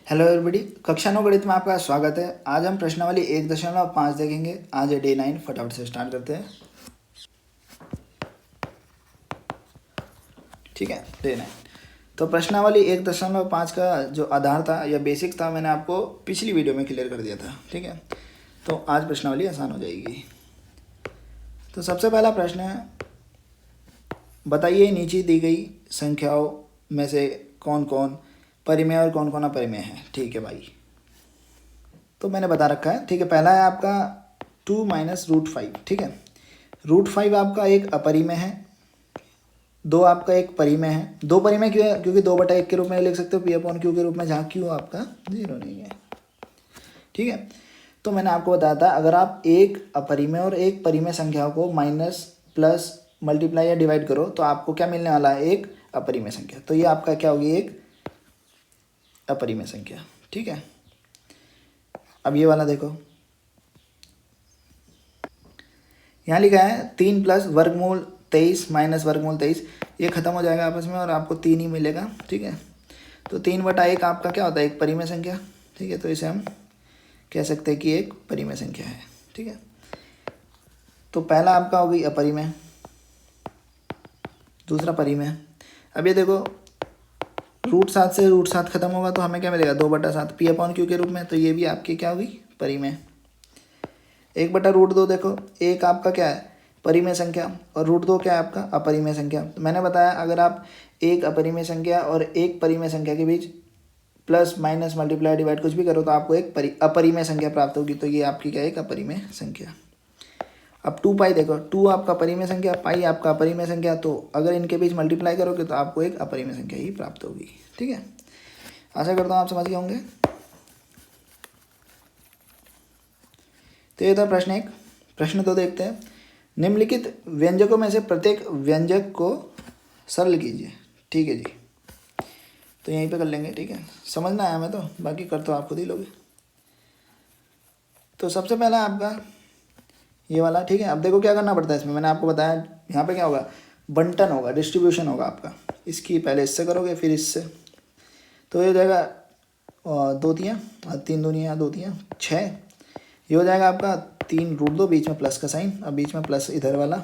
Hello everybody, कक्षा 9 गणित में आपका स्वागत है। आज हम प्रश्नावली 1.5 देखेंगे। आज है डे 9। फटाफट से स्टार्ट करते हैं। ठीक है, डे 9। तो प्रश्नावली 1.5 का जो आधार था या बेसिक था, मैंने आपको पिछली वीडियो में क्लियर कर दिया था। ठीक है, तो आज प्रश्नावली आसान हो जाएगी। तो सबसे पहला प्रश्न है, बताइए नीचे दी गई संख्याओं में से कौन कौन परिमेय और कौन कौन अपरिमेय है। ठीक है भाई, तो मैंने बता रखा है। ठीक है, पहला है आपका 2 माइनस √5। ठीक है, √5 आपका एक अपरिमेय है, 2 आपका एक परिमेय है। 2 परिमेय क्यों है? क्योंकि 2/1 के रूप में लिख सकते हो, P/Q के रूप में, जहाँ Q आपका 0 नहीं है। ठीक है, तो मैंने आपको बताया था, अगर आप एक अपरिमेय और एक परिमेय संख्या को माइनस प्लस मल्टीप्लाई या डिवाइड करो तो आपको क्या मिलने वाला है? एक अपरिमेय संख्या। तो ये आपका क्या होगी? एक अपरिमेय संख्या। ठीक है, अब ये वाला देखो, यहाँ लिखा है 3 प्लस वर्गमूल 23 माइनस वर्गमूल 23। ये खत्म हो जाएगा आपस में और आपको 3 ही मिलेगा। ठीक है, तो 3/1 आपका क्या होता है? एक परिमेय संख्या। ठीक है, तो इसे हम कह सकते हैं कि एक परिमेय संख्या है। ठीक है, तो पहला आपका हो गई अपरिमेय, दूसरा परिमेय। अब ये देखो, √7 से √7 खत्म होगा तो हमें क्या मिलेगा? 2/7 P/Q के रूप में। तो ये भी आपकी क्या होगी? परिमेय। 1/√2 देखो, एक आपका क्या है? परिमेय संख्या, और √2 क्या है आपका? अपरिमेय संख्या। तो मैंने बताया, अगर आप एक अपरिमेय संख्या और एक परिमेय संख्या के बीच प्लस माइनस मल्टीप्लाई डिवाइड कुछ भी करो तो आपको एक अपरिमेय संख्या प्राप्त होगी। तो ये आपकी क्या है? एक अपरिमेय संख्या। अब 2π देखो, 2 आपका परिमेय संख्या, पाई आपका अपरिमेय संख्या। तो अगर इनके बीच मल्टीप्लाई करोगे तो आपको एक अपरिमेय संख्या ही प्राप्त होगी। ठीक है, आशा करता हूँ आप समझ गए होंगे। तो ये था प्रश्न 1। प्रश्न 2 देखते हैं, निम्नलिखित व्यंजकों में से प्रत्येक व्यंजक को सरल कीजिए। ठीक है जी, तो यहीं पे कर लेंगे। ठीक है, समझना आया मैं तो, बाकी कर तो आप खुद ही लोगे। तो सबसे पहला आपका ये वाला। ठीक है, अब देखो क्या करना पड़ता है इसमें, मैंने आपको बताया। यहाँ पे क्या होगा? बंटन होगा, डिस्ट्रीब्यूशन होगा आपका। इसकी पहले इससे करोगे, फिर इससे, तो ये हो जाएगा 2 तियाँ, 3 दूनियाँ 2 तियाँ 6। ये हो जाएगा आपका 3√2, बीच में प्लस का साइन, अब बीच में प्लस इधर वाला।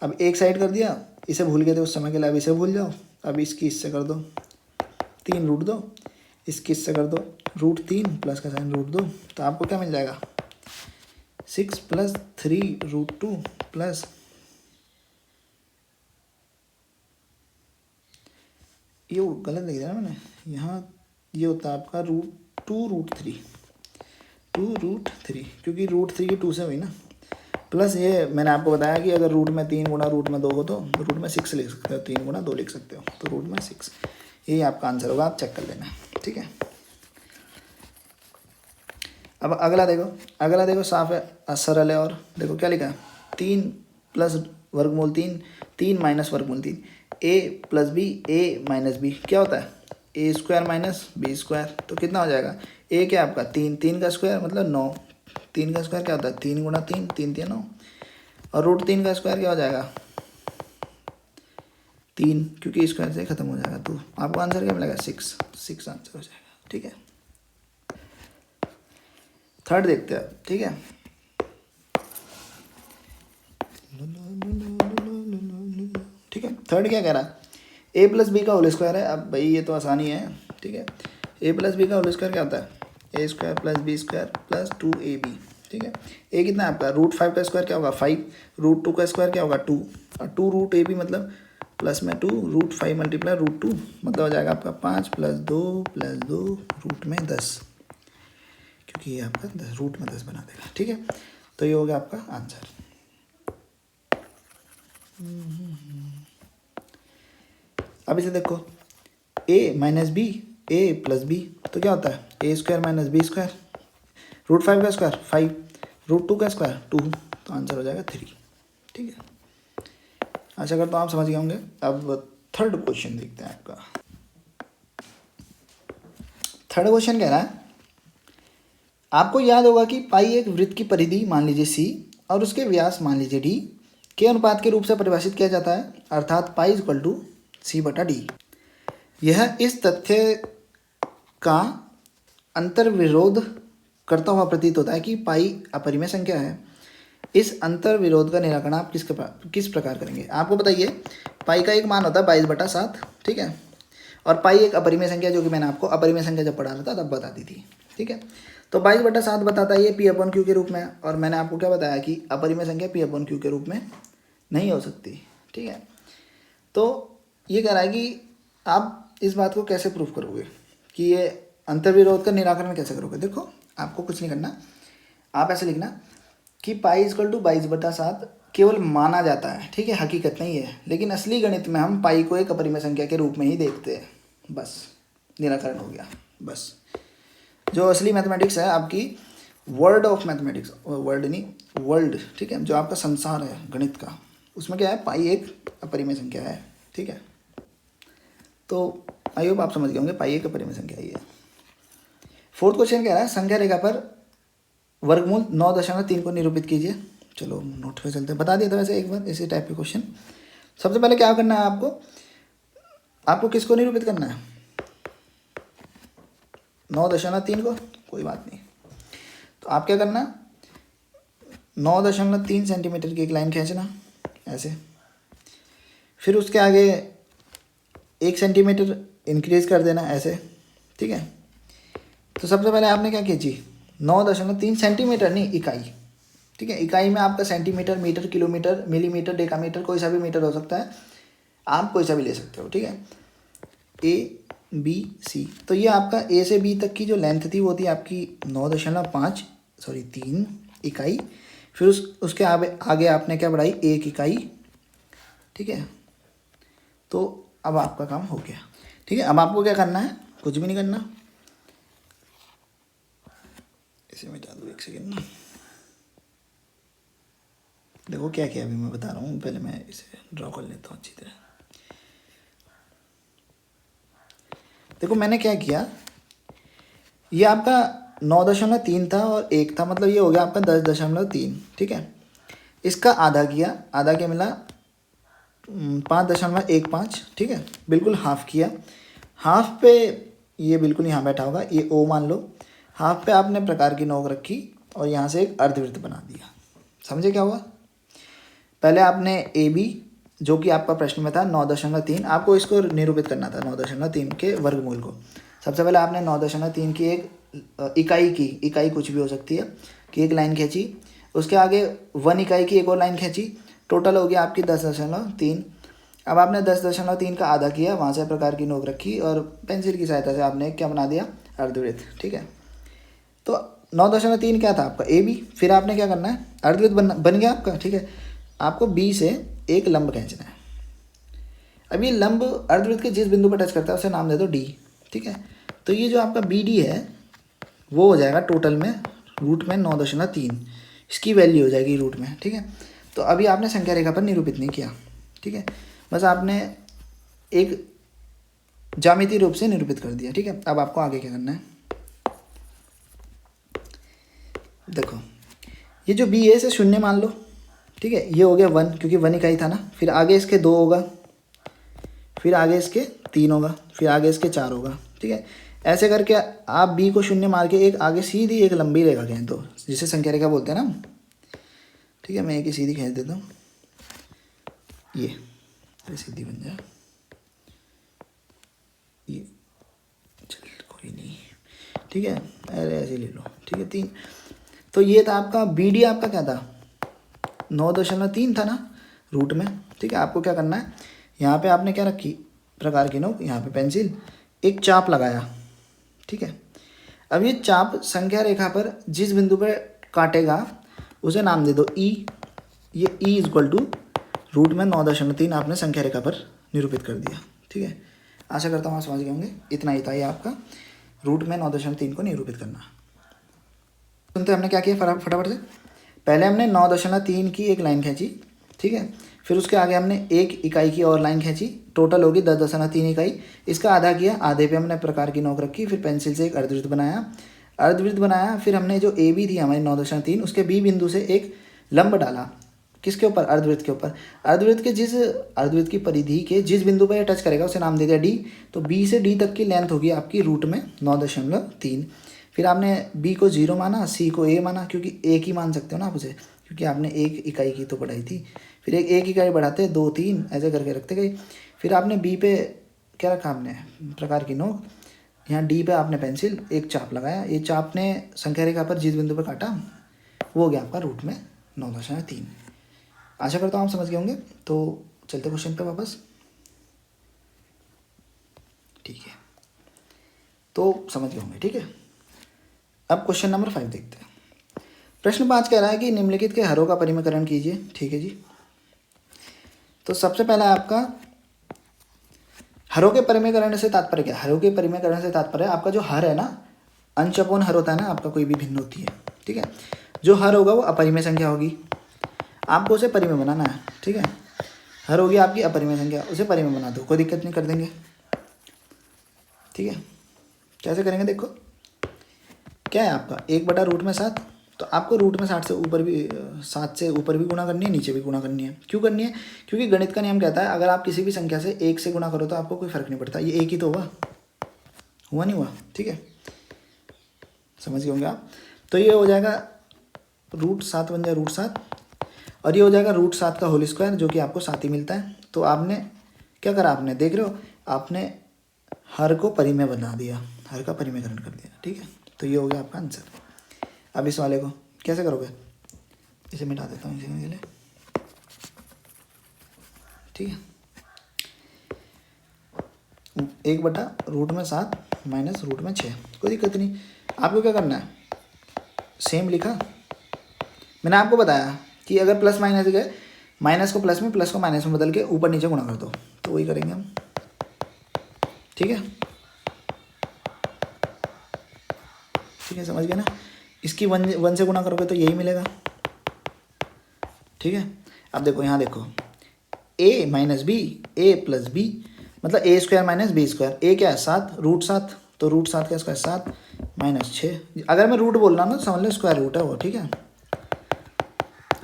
अब एक साइड कर दिया, इसे भूल गए थे उस समय के लिए, अब इसे भूल जाओ। अब इसकी इससे कर दो 3√2, इसकी इससे कर दो √3 प्लस का साइन √2। तो आपको क्या मिल जाएगा? 6 + 3√2 प्लस ये गलत लिख दिया ना मैंने, यहाँ ये होता है आपका √2√3, क्योंकि √3 की 2 से हुई ना। प्लस ये मैंने आपको बताया कि अगर रूट में 3 गुणा रूट में 2 हो तो रूट में 6 लिख सकते हो, 3 गुणा 2 लिख सकते हो, तो रूट में 6। यही आपका आंसर होगा, आप चेक कर लेना। ठीक है, अब अगला देखो साफ है, सरल है। और देखो क्या लिखा है? 3 प्लस वर्गमूल 3, 3 माइनस वर्गमूल 3, a + b, a - b क्या होता है? a² minus b²। तो कितना हो जाएगा? a क्या आपका? 3, 3 का स्क्वायर मतलब 9, 3 का स्क्वायर क्या होता है? 3 गुणा 3, 3 3 9, और √3 का स्क्वायर क्या हो जाएगा? 3, क्योंकि स्क्वायर से खत्म हो जाएगा। तो आपको आंसर क्या मिलेगा? 6 आंसर हो जाएगा। ठीक है, थर्ड देखते हैं। ठीक है, ठीक है, थर्ड क्या कह रहा है? a + b का होल स्क्वायर है। अब भाई ये तो आसानी है। ठीक है, a + b का होल स्क्वायर क्या होता है? a² + b² + 2ab। ठीक है, a कितना है आपका? √5 का स्क्वायर क्या होगा? 5, √2 का स्क्वायर क्या होगा? 2, और 2√ab मतलब प्लस में 2, √5 × √2 मतलब हो जाएगा आपका 5 + 2 + 2 रूट में 10, क्योंकि ये आपका रूट में 10 बना देगा। ठीक है, तो ये हो गया आपका आंसर। अब इसे देखो, a - b, a + b, तो क्या होता है? a² - b², √5 का स्क्वायर 5, √2 का स्क्वायर 2, तो आंसर हो जाएगा 3। ठीक है, आशा करता हूँ आप समझ गए होंगे। अब थर्ड क्वेश्चन देखते हैं आपका। थर्ड क्वेश्चन कह रहा है, आपको याद होगा कि पाई एक वृत्त की परिधि मान लीजिए c और उसके व्यास मान लीजिए d के अनुपात के रूप से परिभाषित किया जाता है, अर्थात पाई = c/d। यह इस तथ्य का अंतर विरोध करता हुआ प्रतीत होता है कि पाई अपरिमेय संख्या है। इस अंतर विरोध का निराकरण आप किस प्रकार करेंगे? आपको बताइए, पाई का एक मान होता है 22/7, ठीक है, और पाई एक अपरिमेय संख्या, जो कि मैंने आपको अपरिमेय संख्या जब पढ़ा रहा था तब बता दी थी, ठीक है। तो 22/7 बताता है ये P/Q के रूप में, और मैंने आपको क्या बताया कि अपरिमेय संख्या P/Q के रूप में नहीं हो सकती, ठीक है। तो ये कह रहा है कि आप इस बात को कैसे प्रूफ करोगे कि ये अंतर विरोध का निराकरण कैसे करोगे? देखो, आपको कुछ नहीं करना, आप ऐसे लिखना कि पाई इक्वल टू 22/7 केवल माना जाता है, ठीक है, हकीकत नहीं है, लेकिन असली गणित में हम पाई को एक अपरिमेय संख्या के रूप में ही देखते हैं। बस निराकरण हो गया। बस जो असली मैथमेटिक्स है आपकी, वर्ल्ड ऑफ मैथमेटिक्स, वर्ल्ड नहीं, वर्ल्ड, ठीक है, जो आपका संसार है गणित का, उसमें क्या है, पाई एक अपरिमेय संख्या है, ठीक है। तो आई होप आप समझ गए होंगे, पाई एक अपरिमेय संख्या ही है। फोर्थ क्वेश्चन कह रहा है संख्या रेखा पर वर्गमूल 9.3 को निरूपित कीजिए। चलो नोट पे चलते हैं, बता दिया था वैसे एक बार इसी टाइप के क्वेश्चन। सबसे पहले क्या करना है आपको किसको निरूपित करना है? 9.3 को, कोई बात नहीं। तो आप क्या करना, 9.3 सेंटीमीटर की एक लाइन खींचना ऐसे, फिर उसके आगे 1 सेंटीमीटर इंक्रीज कर देना ऐसे, ठीक है। तो सबसे पहले आपने क्या खींची, 9.3 सेंटीमीटर नहीं, इकाई, ठीक है। इकाई में आपका centimetre, metre, kilometre, millimetre, decametre, कोई सा भी मीटर हो सकता है, आप कोई सा भी ले सकते हो, ठीक है। ABC, तो ये आपका A से B तक की जो लेंथ थी वो थी आपकी 3 इकाई। फिर उसके आगे आपने क्या बढ़ाई, 1 इकाई, ठीक है। तो अब आपका काम हो गया, ठीक है। अब आपको क्या करना है, कुछ भी नहीं करना, इसे मिटा दो, एक सेकेंड ना। देखो क्या किया अभी मैं बता रहा हूँ, पहले मैं इसे ड्रॉ कर लेता हूँ अच्छी तरह। देखो मैंने क्या किया, ये आपका 9.3 था और 1 था, मतलब ये हो गया आपका 10.3, ठीक है। इसका आधा किया, आधा क्या मिला, 5.15, ठीक है, बिल्कुल हाफ किया। हाफ पे ये बिल्कुल यहाँ बैठा होगा, ये O मान लो। हाफ पे आपने प्रकार की नोक रखी और यहाँ से एक अर्धवृत्त बना दिया। समझे क्या हुआ? पहले आपने AB, जो कि आपका प्रश्न में था 9.3, आपको इसको निरूपित करना था 9.3 के वर्गमूल को। सबसे पहले आपने 9.3 की एक इकाई कुछ भी हो सकती है, कि एक लाइन खींची, उसके आगे 1 इकाई की एक और लाइन खींची, टोटल हो गया आपकी 10.3। अब आपने 10.3 का आधा किया, वहाँ से प्रकार की नोक रखी और पेंसिल की सहायता से आपने क्या बना दिया, अर्धवृत्त, ठीक है। तो 9.3 क्या था आपका AB, फिर आपने क्या करना है, अर्धवृत्त बन गया आपका, ठीक है। आपको B से एक लंब खींचना है। अब ये लंब अर्धवृत्त के जिस बिंदु पर टच करता है उसे नाम दे दो D, ठीक है। तो ये जो आपका BD है वो हो जाएगा टोटल में रूट में 9.3, इसकी वैल्यू हो जाएगी रूट में, ठीक है। तो अभी आपने संख्या रेखा पर निरूपित नहीं किया, ठीक है, बस आपने एक ज्यामितीय रूप से निरूपित कर दिया, ठीक है। अब आपको आगे क्या करना है, देखो ये जो B है इसे 0 मान लो, ठीक है। ये हो गया 1, क्योंकि 1 इकाई था ना। फिर आगे इसके 2 होगा, फिर आगे इसके 3 होगा, फिर आगे इसके 4 होगा, ठीक है। ऐसे करके आप B को 0 मार के एक आगे सीधी एक लंबी रेखा खींच दो, जिसे संख्या रेखा बोलते हैं ना, ठीक है। मैं एक ही सीधी खींच देता हूँ, ये अरे सीधी बन जाए, ये चल कोई नहीं, ठीक है, अरे ऐसे ले लो, ठीक है। 3, तो ये था आपका BD, आपका क्या था 9.3 था ना रूट में, ठीक है। आपको क्या करना है, यहाँ पे आपने क्या रखी, प्रकार की नोक, यहाँ पे पेंसिल, एक चाप लगाया, ठीक है। अब ये चाप संख्या रेखा पर जिस बिंदु पर काटेगा उसे नाम दे दो E। ये E इक्वल टू रूट में 9.3 आपने संख्या रेखा पर निरूपित कर दिया, ठीक है। आशा करता हूँ आप समझ गए होंगे, इतना ही था ये आपका रूट में 9.3 को निरूपित करना। सुनते हमने क्या किया फटाफट से, पहले हमने 9.3 की एक लाइन खींची, ठीक है। फिर उसके आगे हमने 1 इकाई की और लाइन खींची, टोटल होगी 10.3 इकाई। इसका आधा किया, आधे पे हमने प्रकार की नोक रखी, फिर पेंसिल से एक अर्धवृत्त बनाया। फिर हमने जो AB थी हमारी 9.3, उसके B बिंदु से एक लंब डाला, किसके ऊपर, अर्धवृत्त के ऊपर। अर्धवृत्त की परिधि के जिस बिंदु पर यह टच करेगा उसे नाम दे दिया D। तो B से D तक की लेंथ होगी आपकी रूट में 9.3। फिर आपने बी को 0 माना, सी को ए माना, क्योंकि एक ही मान सकते हो ना आप उसे, क्योंकि आपने एक इकाई की तो बढ़ाई थी। फिर एक इकाई बढ़ाते 2 3 ऐसे करके रखते गए। फिर आपने बी पे क्या रखा, आपने प्रकार की नोक, यहाँ डी पे आपने पेंसिल, एक चाप लगाया, ये चाप ने संख्या रेखा पर जिस बिंदु पर काटा वो हो गया आपका रूट में 9.3। आशा करता हूँ आप समझ गए होंगे। तो चलते क्वेश्चन पे वापस। ठीक है, तो समझ गए होंगे। ठीक है, अब क्वेश्चन नंबर 5 देखते हैं। प्रश्न 5 कह रहा है कि निम्नलिखित के हरों का परिमेयकरण कीजिए। ठीक है जी, तो सबसे पहला आपका हरों के परिमेयकरण से तात्पर्य क्या है? हरों के परिमेयकरण से तात्पर्य आपका जो हर है ना, अंश अपोन हर होता है ना आपका, कोई भी भिन्न होती है। ठीक है, जो हर होगा वो अपरिमेय संख्या होगी, आपको उसे परिमेय बनाना है। ठीक है, हर होगी आपकी अपरिमेय संख्या, उसे परिमेय बना दो, कोई दिक्कत नहीं, कर देंगे। ठीक है, कैसे करेंगे देखो, क्या है आपका 1/√7, तो आपको रूट में 60 से ऊपर भी 7 से ऊपर भी गुणा करनी है, नीचे भी गुणा करनी है। क्यों करनी है? क्योंकि गणित का नियम कहता है अगर आप किसी भी संख्या से 1 से गुणा करो तो आपको कोई फर्क नहीं पड़ता, ये एक ही तो हुआ नहीं हुआ। ठीक है, समझ गए होंगे आप। तो ये हो जाएगा √7 बन जाए √7, और ये हो जाएगा √7 का होल स्क्वायर, जो कि आपको 7 ही मिलता है। तो आपने क्या करा, आपने देख रहे हो, आपने हर को परिमेय बना दिया, हर का परिमेयकरण कर दिया। ठीक है, तो ये हो गया आपका आंसर। अब इस वाले को कैसे करोगे, इसे मिटा देता हूँ इसी के लिए। ठीक है, 1/√7 माइनस √6, कोई दिक्कत नहीं। आपको क्या करना है, सेम लिखा, मैंने आपको बताया कि अगर प्लस माइनस गए, माइनस को प्लस में, प्लस को माइनस में बदल के ऊपर नीचे गुणा कर दो, तो वही करेंगे हम। ठीक है, ठीक है, समझ गए ना। इसकी वन से गुणा करोगे तो यही मिलेगा। ठीक है, अब देखो यहाँ देखो, a minus B, A plus B, मतलब a² माइनस b²। a क्या है 7, √7, तो √7 का स्क्वायर 7 माइनस 6। अगर मैं रूट बोल रहा हूँ ना, समझ लो स्क्वायर रूट है वो। ठीक है,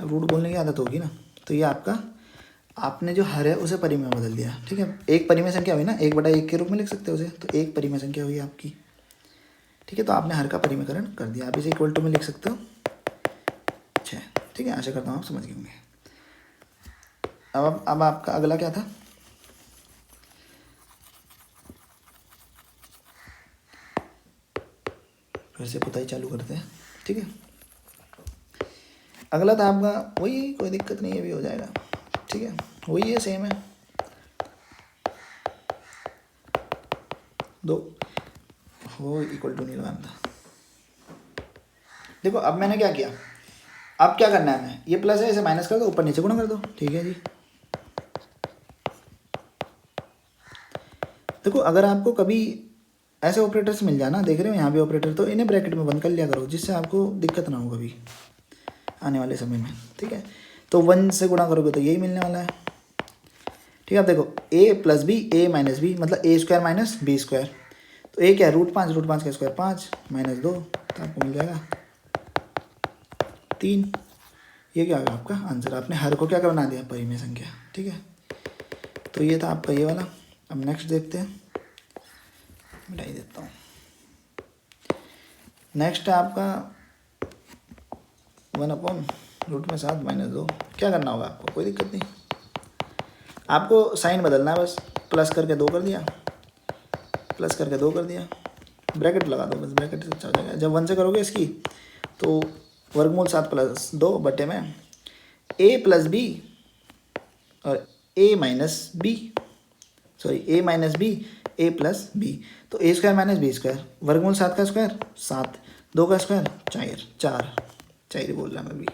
अब रूट बोलने की आदत होगी ना। तो ये आपका, आपने जो हर है उसे परिमेय में बदल दिया। ठीक है, एक परिमेय संख्या हुई ना, 1/1 के रूप में लिख सकते हो उसे, तो एक परिमेय संख्या हुई आपकी। ठीक है, तो आपने हर का परिमेयकरण कर दिया, आप इसे इक्वल टू में लिख सकते हो 6। ठीक है, आशा करता हूँ आप समझ गए होंगे। अब आपका अगला क्या था, फिर से पुताई चालू करते हैं। ठीक है, अगला था आपका वही, कोई दिक्कत नहीं है, भी हो जाएगा। ठीक है, वही है, सेम है। 2 हो इक्वल टू नहीं लगाना था। देखो अब मैंने क्या किया, अब क्या करना है, हमें ये प्लस है इसे माइनस कर दो, ऊपर नीचे गुणा कर दो। ठीक है जी, देखो अगर आपको कभी ऐसे ऑपरेटर्स मिल जाना, देख रहे हो यहाँ भी ऑपरेटर, तो इन्हें ब्रैकेट में बंद कर लिया करो, जिससे आपको दिक्कत ना हो कभी आने वाले समय में। ठीक है, तो 1 से गुणा करोगे तो यही मिलने वाला है। ठीक है, अब देखो a plus B, a minus B, मतलब a² माइनस b²। तो a क्या है √5 का स्क्वायर 5 माइनस 2, तो आपको मिल जाएगा 3। ये क्या होगा आपका आंसर, आपने हर को क्या बना दिया, परिमेय संख्या। ठीक है, तो ये था आपका ये वाला। अब नेक्स्ट देखते हैं, मिटा ही देता हूँ। नेक्स्ट है आपका 1/√7 माइनस 2। क्या करना होगा आपको, कोई दिक्कत नहीं, आपको साइन बदलना है बस, प्लस करके 2 कर दिया, प्लस करके 2 कर दिया, ब्रैकेट लगा दो बस, ब्रैकेट से अच्छा हो जाएगा। जब 1 से करोगे इसकी तो वर्गमूल 7 प्लस 2 बटे में a प्लस बी और a minus B, sorry a minus B, a plus B, तो a² माइनस b², वर्गमूल 7 का स्क्वायर 7, 2 का स्क्वायर 4 बोल रहा मैं भी,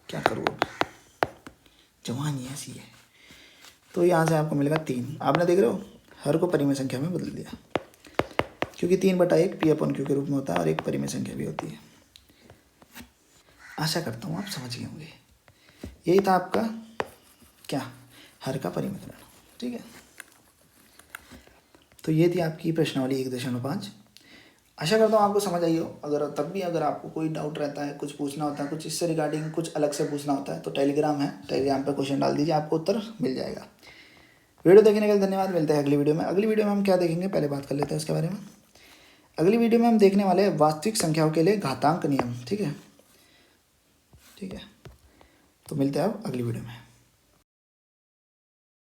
क्या करूँ अब, जवानी ऐसी है। तो यहाँ से आपको मिलेगा 3। आपने देख रहे हो हर को परिमेय संख्या में बदल दिया, क्योंकि 3/1 p/q के रूप में होता है और एक परिमेय संख्या भी होती है। आशा करता हूँ आप समझ गए होंगे। यही था आपका क्या, हर का परिमेयकरण। ठीक है, तो ये थी आपकी प्रश्नावली 1.5। आशा करता हूँ आपको समझ आई हो। अगर तब भी अगर आपको कोई डाउट रहता है, कुछ पूछना होता है, कुछ इससे रिगार्डिंग कुछ अलग से पूछना होता है, तो टेलीग्राम है, टेलीग्राम पर क्वेश्चन डाल दीजिए, आपको उत्तर मिल जाएगा। वीडियो देखने के लिए धन्यवाद, मिलते हैं अगली वीडियो में। अगली वीडियो में हम क्या देखेंगे, पहले बात कर लेते हैं इसके बारे में। अगली वीडियो में हम देखने वाले हैं वास्तविक संख्याओं के लिए घातांक नियम। ठीक है, ठीक है, तो मिलते हैं अब अगली वीडियो में।